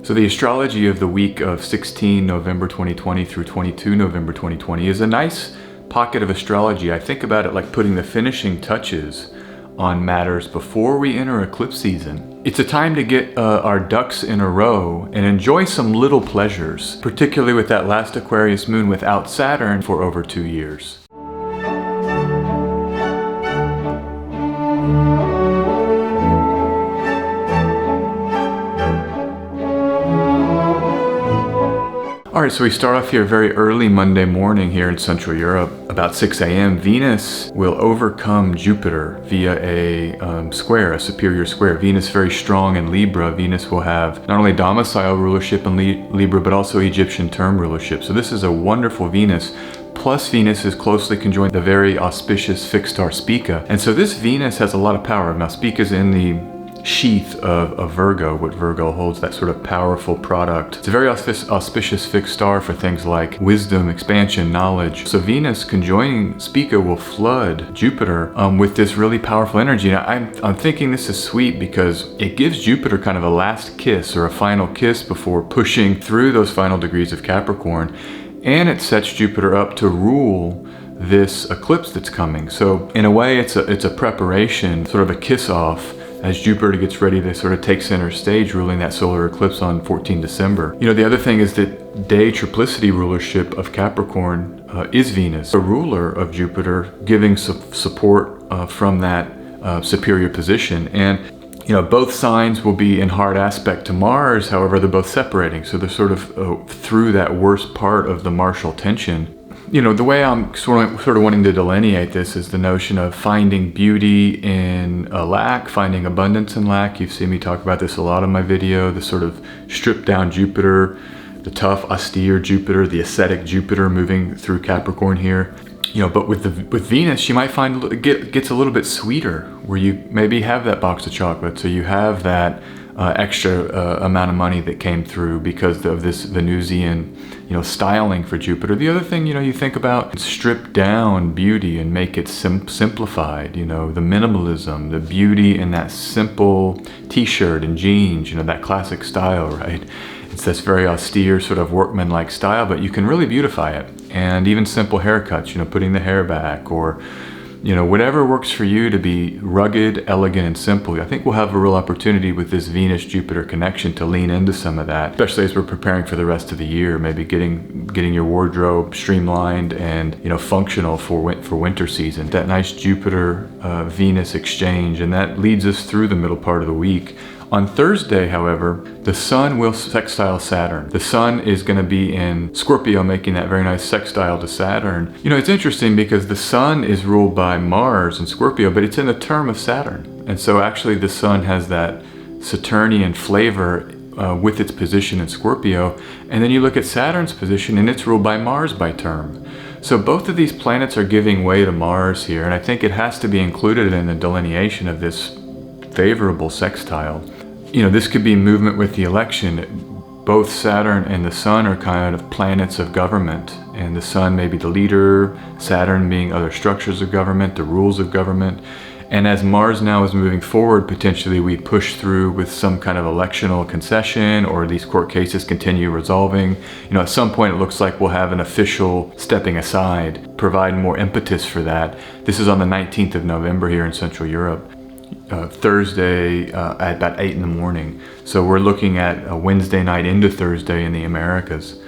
So the astrology of the week of 16 November 2020 through 22 November 2020 is a nice pocket of astrology. I think about it like putting the finishing touches on matters before we enter eclipse season. It's a time to get our ducks in a row and enjoy some little pleasures, particularly with that last Aquarius moon without Saturn for over 2 years. Alright, so we start off here very early Monday morning here in Central Europe. About 6 a.m. Venus will overcome Jupiter via a square, a superior square. Venus very strong in Libra. Venus will have not only domicile rulership in Libra, but also Egyptian term rulership. So this is a wonderful Venus. Plus Venus is closely conjoined the very auspicious fixed star Spica. And so this Venus has a lot of power. Now Spica is in the sheath of Virgo, what Virgo holds, that sort of powerful product. It's a very auspicious fixed star for things like wisdom, expansion, knowledge. So Venus conjoining Spica will flood Jupiter with this really powerful energy. Now I'm thinking this is sweet because it gives Jupiter kind of a last kiss or a final kiss before pushing through those final degrees of Capricorn, and it sets Jupiter up to rule this eclipse that's coming. So in a way it's a preparation, sort of a kiss off, as Jupiter gets ready to sort of take center stage, ruling that solar eclipse on 14 December. You know, the other thing is that day triplicity rulership of Capricorn is Venus, a ruler of Jupiter, giving support from that superior position. And, you know, both signs will be in hard aspect to Mars, however, they're both separating. So they're sort of through that worst part of the martial tension. You know, the way I'm sort of wanting to delineate this is the notion of finding beauty in a lack, finding abundance in lack. You've seen me talk about this a lot in my video, the sort of stripped down Jupiter, the tough, austere Jupiter, the ascetic Jupiter moving through Capricorn here. You know, but with Venus, you might find it gets a little bit sweeter, where you maybe have that box of chocolate, so you have that extra amount of money that came through because of this Venusian, you know, styling for Jupiter. The other thing, you know, you think about, strip down beauty and make it simplified, you know, the minimalism, the beauty in that simple t-shirt and jeans, you know, that classic style, right? It's this very austere sort of workman-like style, but you can really beautify it. And even simple haircuts, you know, putting the hair back, or, you know, whatever works for you to be rugged, elegant, and simple. I think we'll have a real opportunity with this Venus-Jupiter connection to lean into some of that, especially as we're preparing for the rest of the year, maybe getting your wardrobe streamlined and, you know, functional for winter season. That nice Jupiter-Venus exchange, and that leads us through the middle part of the week. On Thursday, however, the Sun will sextile Saturn. The Sun is going to be in Scorpio, making that very nice sextile to Saturn. You know, it's interesting because the Sun is ruled by Mars in Scorpio, but it's in the term of Saturn. And so actually the Sun has that Saturnian flavor with its position in Scorpio. And then you look at Saturn's position and it's ruled by Mars by term. So both of these planets are giving way to Mars here. And I think it has to be included in the delineation of this favorable sextile. You know, this could be movement with the election. Both Saturn and the Sun are kind of planets of government, and the Sun may be the leader, Saturn being other structures of government, the rules of government. And as Mars now is moving forward, potentially we push through with some kind of electional concession, or these court cases continue resolving. You know, at some point it looks like we'll have an official stepping aside, provide more impetus for that. This is on the 19th of November here in Central Europe. Thursday at about 8 in the morning. So we're looking at a Wednesday night into Thursday in the Americas.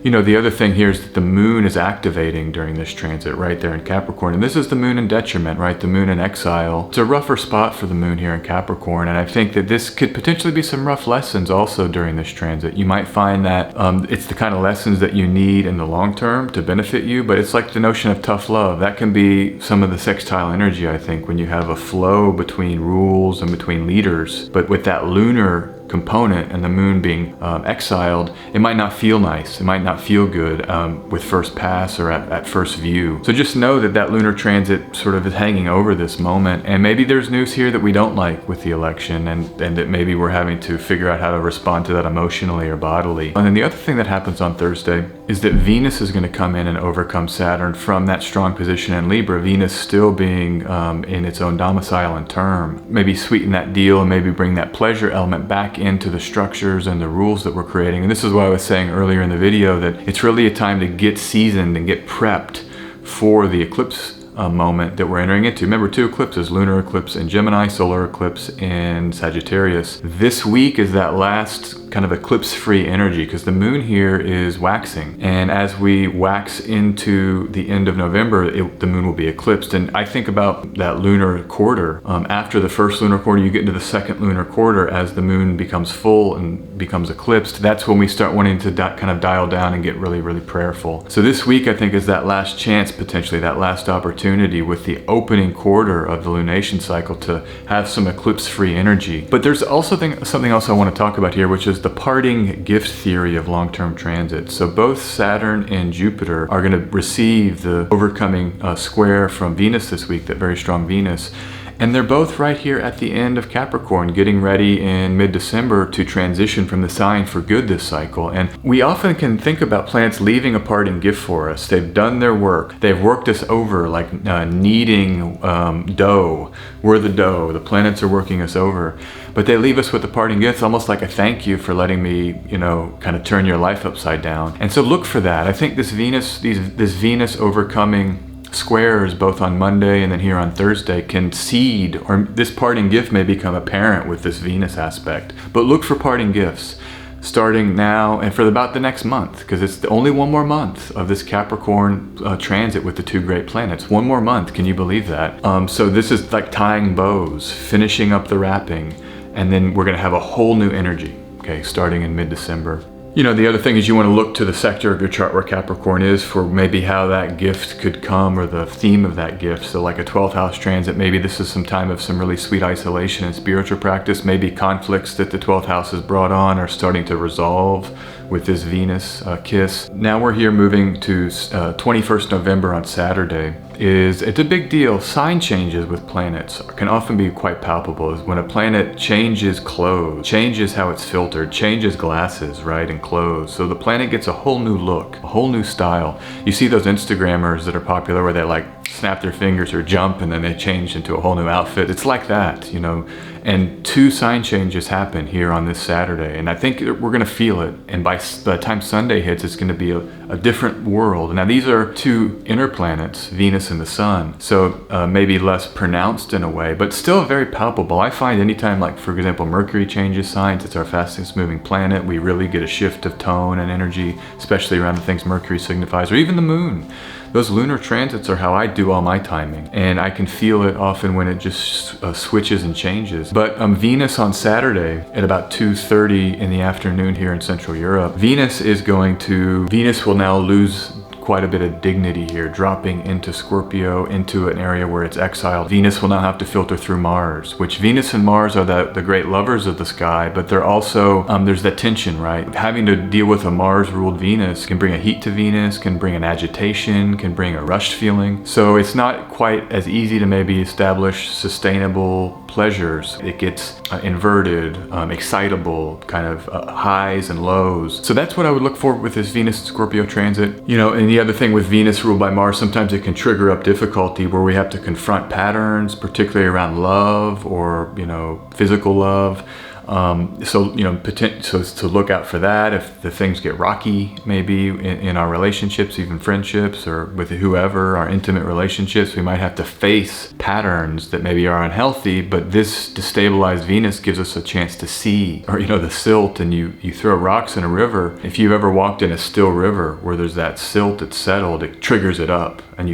You know, the other thing here is that the moon is activating during this transit right there in Capricorn. And this is the moon in detriment, right? The moon in exile. It's a rougher spot for the moon here in Capricorn. And I think that this could potentially be some rough lessons also during this transit. You might find that it's the kind of lessons that you need in the long term to benefit you, but it's like the notion of tough love. That can be some of the sextile energy, I think, when you have a flow between rules and between leaders. But with that lunar component and the moon being exiled, it might not feel nice. It might not feel good with first pass or at first view. So just know that that lunar transit sort of is hanging over this moment, and maybe there's news here that we don't like with the election, and that maybe we're having to figure out how to respond to that emotionally or bodily. And then the other thing that happens on Thursday is that Venus is going to come in and overcome Saturn from that strong position in Libra, Venus still being in its own domicile and term. Maybe sweeten that deal and maybe bring that pleasure element back into the structures and the rules that we're creating. And this is why I was saying earlier in the video that it's really a time to get seasoned and get prepped for the eclipse moment that we're entering into. Remember, 2 eclipses, lunar eclipse in Gemini, solar eclipse in Sagittarius. This week is that last kind of eclipse-free energy because the moon here is waxing. And as we wax into the end of November, the moon will be eclipsed. And I think about that lunar quarter. After the first lunar quarter, you get into the second lunar quarter as the moon becomes full and becomes eclipsed. That's when we start wanting to kind of dial down and get really, really prayerful. So this week, I think, is that last chance, potentially, that last opportunity with the opening quarter of the lunation cycle to have some eclipse-free energy. But there's also something else I want to talk about here, which is the parting gift theory of long-term transits. So both Saturn and Jupiter are going to receive the overcoming square from Venus this week, that very strong Venus. And they're both right here at the end of Capricorn, getting ready in mid-December to transition from the sign for good this cycle. And we often can think about planets leaving a parting gift for us. They've done their work. They've worked us over like kneading dough. We're the dough. The planets are working us over. But they leave us with a parting gift, almost like a thank you for letting me, kind of turn your life upside down. And so look for that. I think this Venus overcoming squares both on Monday and then here on Thursday can seed, or this parting gift may become apparent with this Venus aspect. But look for parting gifts starting now and for about the next month, because it's only one more month of this Capricorn transit with the 2 great planets. One more month, can you believe that? So this is like tying bows, finishing up the wrapping, and then we're going to have a whole new energy, okay, starting in mid-December. The other thing is you want to look to the sector of your chart where Capricorn is for maybe how that gift could come or the theme of that gift. So like a 12th house transit, maybe this is some time of some really sweet isolation and spiritual practice. Maybe conflicts that the 12th house has brought on are starting to resolve with this Venus kiss. Now we're here moving to 21st November on Saturday. It's a big deal. Sign changes with planets can often be quite palpable. When a planet changes clothes, changes how it's filtered, changes glasses, right, and clothes. So the planet gets a whole new look, a whole new style. You see those Instagrammers that are popular where they like snap their fingers or jump and then they change into a whole new outfit. It's like that, And 2 sign changes happen here on this Saturday. And I think we're going to feel it. And by the time Sunday hits, it's going to be a different world. Now, these are 2 inner planets, Venus and the Sun. So maybe less pronounced in a way, but still very palpable. I find anytime, like, for example, Mercury changes signs, it's our fastest moving planet. We really get a shift of tone and energy, especially around the things Mercury signifies, or even the moon. Those lunar transits are how I do all my timing, and I can feel it often when it just switches and changes. But Venus on Saturday at about 2:30 in the afternoon here in Central Europe, Venus will now lose quite a bit of dignity here, dropping into Scorpio, into an area where it's exiled. Venus will now have to filter through Mars, which Venus and Mars are the great lovers of the sky, but they're also, there's that tension, right? Having to deal with a Mars-ruled Venus can bring a heat to Venus, can bring an agitation, can bring a rushed feeling. So it's not quite as easy to maybe establish sustainable pleasures. It gets inverted, excitable, kind of highs and lows. So that's what I would look for with this Venus Scorpio transit. And the other thing with Venus ruled by Mars, sometimes it can trigger up difficulty where we have to confront patterns, particularly around love or, physical love. So to look out for that if the things get rocky, maybe in our relationships, even friendships or with whoever, our intimate relationships, we might have to face patterns that maybe are unhealthy, but this destabilized Venus gives us a chance to see, or the silt, and you throw rocks in a river. If you've ever walked in a still river where there's that silt that's settled, it triggers it up and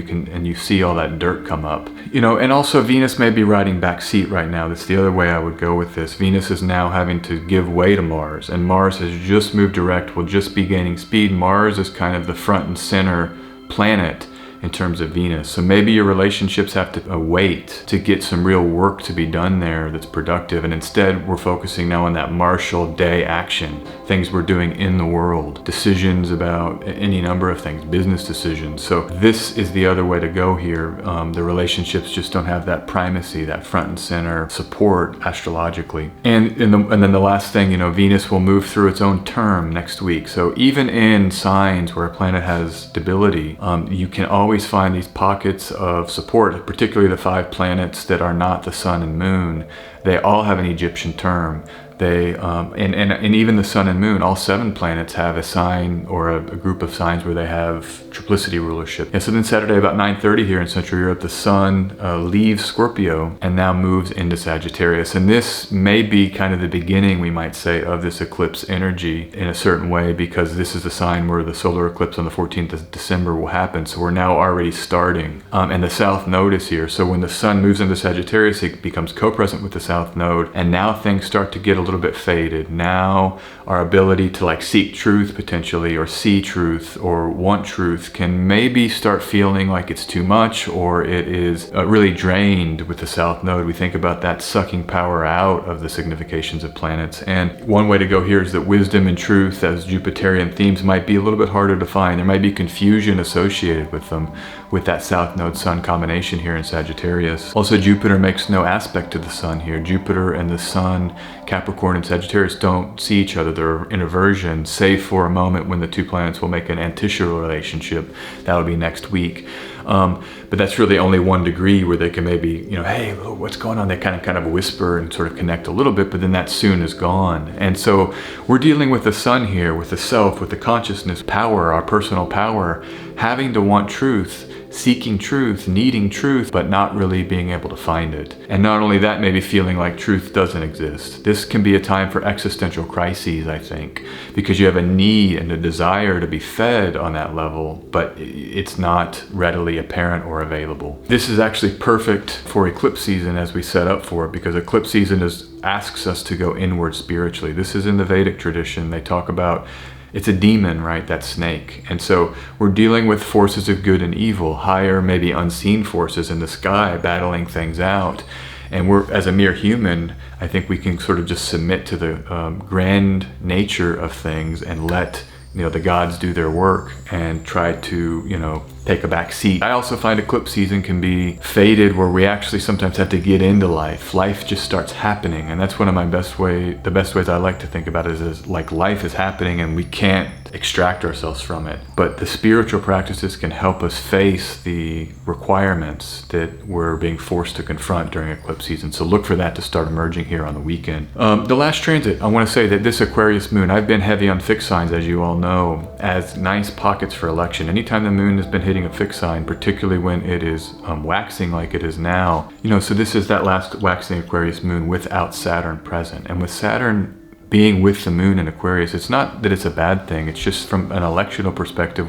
you see all that dirt come up. And also Venus may be riding back seat right now. That's the other way I would go with this. Venus is now having to give way to Mars, and Mars has just moved direct, will just be gaining speed. Mars is kind of the front and center planet in terms of Venus. So maybe your relationships have to wait to get some real work to be done there that's productive. And instead, we're focusing now on that Marshall Day action, things we're doing in the world, decisions about any number of things, business decisions. So this is the other way to go here. The relationships just don't have that primacy, that front and center support astrologically. And then the last thing, Venus will move through its own term next week. So even in signs where a planet has debility, you can always find these pockets of support, particularly the 5 planets that are not the sun and moon. They all have an Egyptian term. They and even the sun and moon, all 7 planets have a sign or a group of signs where they have triplicity rulership. And so then Saturday about 9:30 here in Central Europe, the sun leaves Scorpio and now moves into Sagittarius. And this may be kind of the beginning, we might say, of this eclipse energy in a certain way, because this is the sign where the solar eclipse on the 14th of December will happen. So we're now already starting. And the south node is here. So when the sun moves into Sagittarius, it becomes co-present with the south node. And now things start to get a little bit faded. Now our ability to seek truth potentially, or see truth, or want truth, can maybe start feeling like it's too much, or it is really drained with the south node. We think about that sucking power out of the significations of planets. And one way to go here is that wisdom and truth as Jupiterian themes might be a little bit harder to find. There might be confusion associated with them, with that south node sun combination here in Sagittarius. Also, Jupiter makes no aspect to the sun here. Jupiter and the sun, Capricorn and Sagittarius, don't see each other. They're in aversion, save for a moment when the 2 planets will make an anticial relationship. That'll be next week. But that's really only 1 degree where they can maybe, hey, what's going on? They kind of whisper and sort of connect a little bit, but then that soon is gone. And so we're dealing with the sun here, with the self, with the consciousness power, our personal power, having to want truth, seeking truth, needing truth, but not really being able to find it. And not only that, maybe feeling like truth doesn't exist. This can be a time for existential crises, I think, because you have a need and a desire to be fed on that level, but it's not readily apparent or available. This is actually perfect for eclipse season as we set up for it, because eclipse season asks us to go inward spiritually. This is in the Vedic tradition. They talk about it's a demon, right? That snake. And so we're dealing with forces of good and evil, higher, maybe unseen forces in the sky, battling things out. And we're, as a mere human, I think we can sort of just submit to the grand nature of things and let the gods do their work and try to, take a back seat. I also find eclipse season can be faded, where we actually sometimes have to get into life. Life just starts happening. And that's one of the best ways I like to think about it is like life is happening and we can't extract ourselves from it. But the spiritual practices can help us face the requirements that we're being forced to confront during eclipse season. So look for that to start emerging here on the weekend. The last transit, I want to say that this Aquarius moon, I've been heavy on fixed signs, as you all know, as nice pockets for election. Anytime the moon has been hitting a fixed sign, particularly when it is waxing like it is now, so this is that last waxing Aquarius moon without Saturn present. And with Saturn being with the moon in Aquarius, it's not that it's a bad thing. It's just from an electional perspective,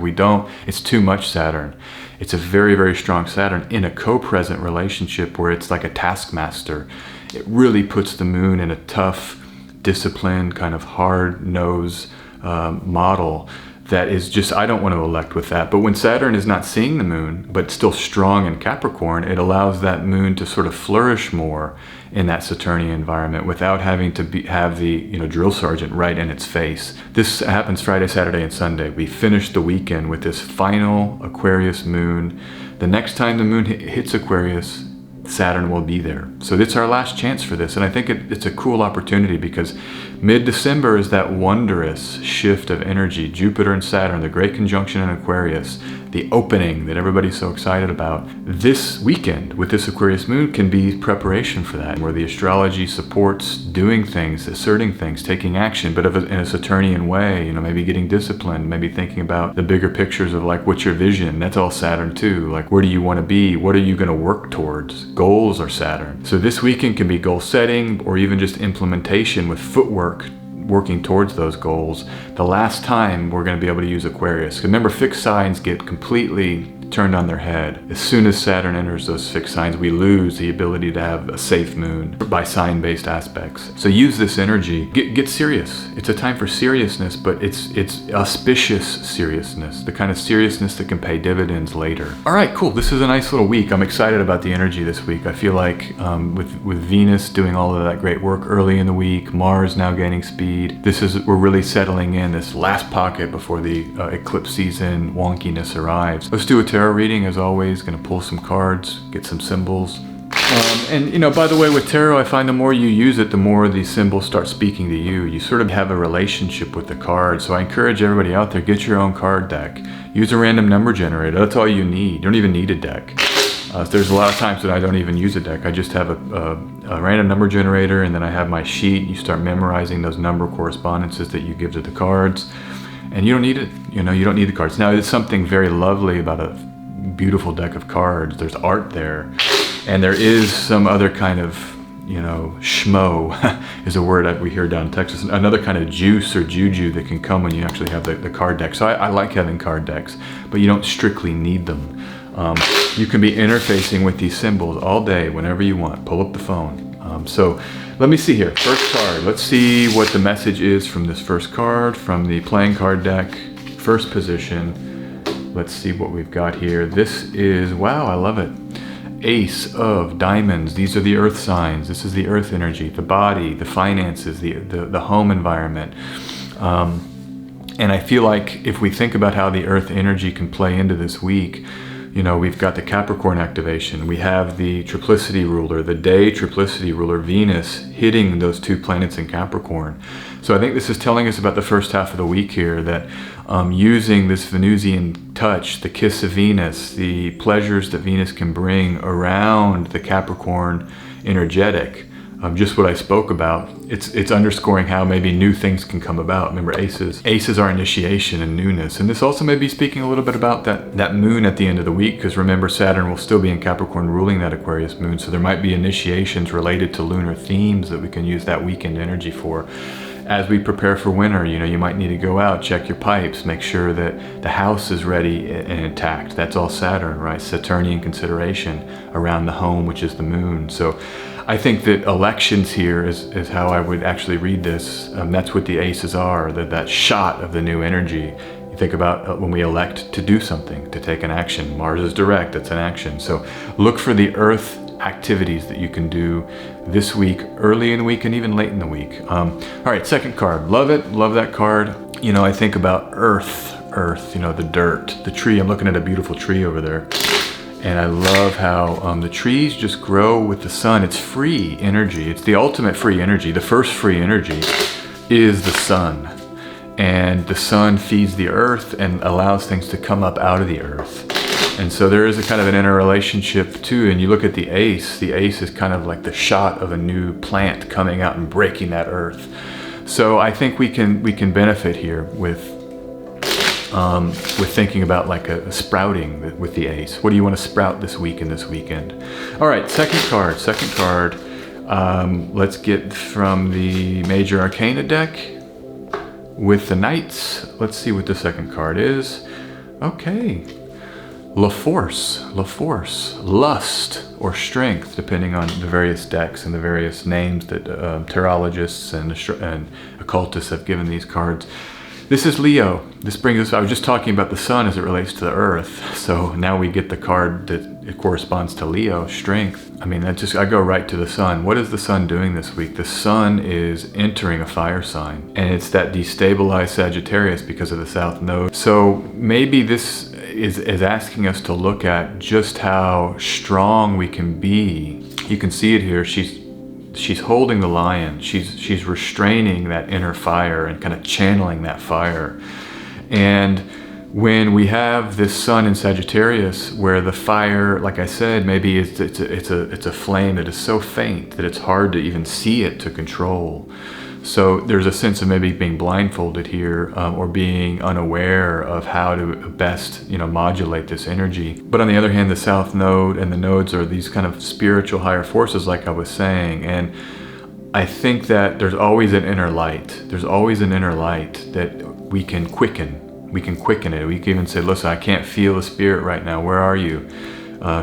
it's too much Saturn. It's a very, very strong Saturn in a co-present relationship where it's like a taskmaster. It really puts the moon in a tough, disciplined, kind of hard-nosed model that is just, I don't want to elect with that. But when Saturn is not seeing the moon, but still strong in Capricorn, it allows that moon to sort of flourish more in that Saturnian environment without having to have the drill sergeant right in its face. This happens Friday, Saturday, and Sunday. We finish the weekend with this final Aquarius moon. The next time the moon hits Aquarius, Saturn will be there. So it's our last chance for this. And I think it's a cool opportunity because mid-December is that wondrous shift of energy. Jupiter and Saturn, the great conjunction in Aquarius, the opening that everybody's so excited about. This weekend with this Aquarius moon can be preparation for that, where the astrology supports doing things, asserting things, taking action, but in a Saturnian way, maybe getting disciplined, maybe thinking about the bigger pictures of what's your vision? That's all Saturn too. Where do you want to be? What are you going to work towards? Goals are Saturn. So this weekend can be goal setting or even just implementation with footwork, working towards those goals. The last time we're going to be able to use Aquarius. Remember, fixed signs get completely turned on their head. As soon as Saturn enters those fixed signs, we lose the ability to have a safe moon by sign-based aspects. So use this energy. Get serious. It's a time for seriousness, but it's auspicious seriousness, the kind of seriousness that can pay dividends later. All right, cool. This is a nice little week. I'm excited about the energy this week. I feel like with Venus doing all of that great work early in the week, Mars now gaining speed, we're really settling in this last pocket before the eclipse season wonkiness arrives. Let's do a tarot reading as always. Gonna pull some cards, get some symbols. And you know, by the way, with tarot, I find the more you use it, the more these symbols start speaking to you. You sort of have a relationship with the card. So I encourage everybody out there, get your own card deck. Use a random number generator. That's all you need. You don't even need a deck. There's a lot of times that I don't even use a deck. I just have a random number generator, and then I have my sheet. You start memorizing those number correspondences that you give to the cards, and you don't need it. You know, you don't need the cards. Now, it's something very lovely about a beautiful deck of cards. There's art there, and there is some other kind of, you know, schmo is a word that we hear down in Texas. Another kind of juice or juju that can come when you actually have the card deck. So I like having card decks, but you don't strictly need them. You can be interfacing with these symbols all day, whenever you want. Pull up the phone. So let me see here. First card. Let's see what the message is from this first card, from the playing card deck. First position. Let's see what we've got here. This is, wow, I love it. Ace of Diamonds. These are the earth signs. This is the earth energy, the body, the finances, the home environment. And I feel like if we think about how the earth energy can play into this week, you know, we've got the Capricorn activation. We have the triplicity ruler, the day triplicity ruler, Venus, hitting those two planets in Capricorn. So I think this is telling us about the first half of the week here, that using this Venusian touch, the kiss of Venus, the pleasures that Venus can bring around the Capricorn energetic, just what I spoke about, it's underscoring how maybe new things can come about. Remember, aces are initiation and newness. And this also may be speaking a little bit about that moon at the end of the week, because remember, Saturn will still be in Capricorn ruling that Aquarius moon. So there might be initiations related to lunar themes that we can use that weekend energy for. As we prepare for winter, you know, you might need to go out, check your pipes, make sure that the house is ready and intact. That's all Saturn, right? Saturnian consideration around the home, which is the moon. So I think that elections here is how I would actually read this. That's what the aces are, that shot of the new energy. You think about when we elect to do something, to take an action. Mars is direct, that's an action. So look for the earth activities that you can do this week, early in the week and even late in the week. All right, second card. Love it, love that card. You know, I think about earth, you know, the dirt, the tree. I'm looking at a beautiful tree over there. And I love how the trees just grow with the sun. It's free energy. It's the ultimate free energy. The first free energy is the sun. And the sun feeds the earth and allows things to come up out of the earth. And so there is a kind of an interrelationship too. And you look at the ace is kind of like the shot of a new plant coming out and breaking that earth. So I think we can benefit here with thinking about like a sprouting with the ace. What do you want to sprout this week and this weekend? All right, second card. Let's get from the Major Arcana deck with the Knights. Let's see what the second card is. Okay. La Force, lust or strength, depending on the various decks and the various names that tarologists and occultists have given these cards. This is Leo. This brings us, I was just talking about the sun as it relates to the earth. So now we get the card that it corresponds to Leo, strength. I mean, I go right to the sun. What is the sun doing this week? The sun is entering a fire sign, and it's that destabilized Sagittarius because of the South Node. So maybe this is asking us to look at just how strong we can be. You can see it here. She's holding the lion. She's restraining that inner fire and kind of channeling that fire. And when we have this sun in Sagittarius, where the fire, like I said, maybe it's a flame that is so faint that it's hard to even see it to control. So there's a sense of maybe being blindfolded here, or being unaware of how to best, modulate this energy. But on the other hand, the South Node and the nodes are these kind of spiritual higher forces, like I was saying. And I think that there's always an inner light. There's always an inner light that we can quicken we can quicken it. We can even say, listen, I can't feel the spirit right now. Where are you?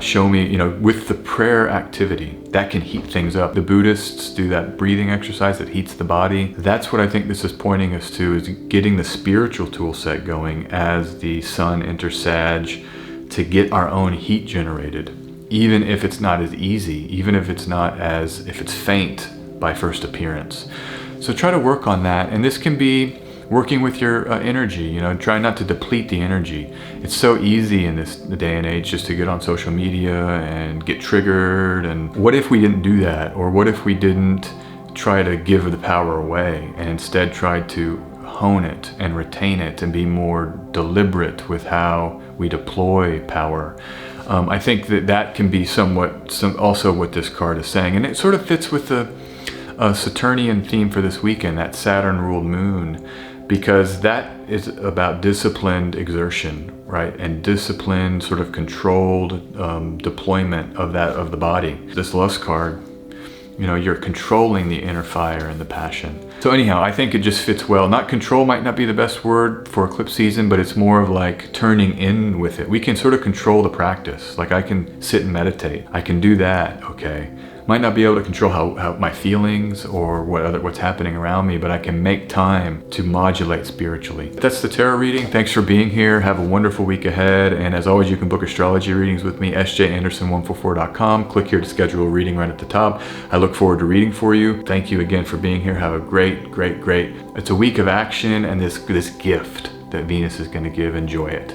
Show me, you know, with the prayer activity, that can heat things up. The Buddhists do that breathing exercise that heats the body. That's what I think this is pointing us to, is getting the spiritual tool set going as the sun enters Sag, to get our own heat generated. Even if it's not as easy, even if it's faint by first appearance. So try to work on that. And this can be working with your energy, you know, try not to deplete the energy. It's so easy in this day and age just to get on social media and get triggered. And what if we didn't do that? Or what if we didn't try to give the power away and instead tried to hone it and retain it and be more deliberate with how we deploy power? I think that can be also what this card is saying. And it sort of fits with the Saturnian theme for this weekend, that Saturn ruled moon, because that is about disciplined exertion, right? And disciplined, sort of controlled deployment of the body. This lust card, you know, you're controlling the inner fire and the passion. So anyhow, I think it just fits well. Not control might not be the best word for eclipse season, but it's more of like turning in with it. We can sort of control the practice. Like I can sit and meditate. I can do that, okay? Might not be able to control how my feelings or what's happening around me, but I can make time to modulate spiritually. That's the tarot reading. Thanks for being here. Have a wonderful week ahead. And as always, you can book astrology readings with me, sjanderson144.com. Click here to schedule a reading right at the top. I look forward to reading for you. Thank you again for being here. Have a great. It's a week of action and this gift that Venus is going to give. Enjoy it.